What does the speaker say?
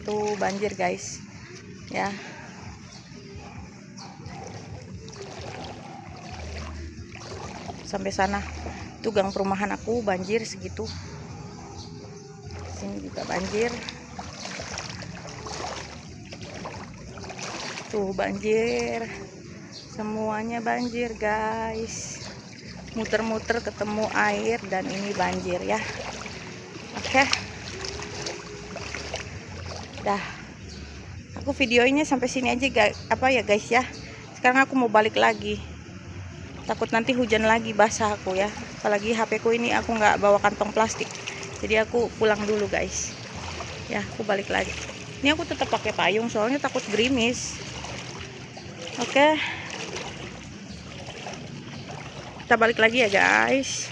Tuh banjir guys, ya. Sampai sana, tuh gang perumahan aku banjir segitu. Sini juga banjir. Tuh banjir, semuanya banjir guys. Muter-muter ketemu air dan ini banjir ya. Oke. Dah. Aku videonya sampai sini aja guys ya. Sekarang aku mau balik lagi. Takut nanti hujan lagi basah aku ya. Apalagi HP ku ini aku nggak bawa kantong plastik. Jadi aku pulang dulu guys. Ya, aku balik lagi. Ini aku tetap pakai payung soalnya takut gerimis. Oke. Kita balik lagi ya guys.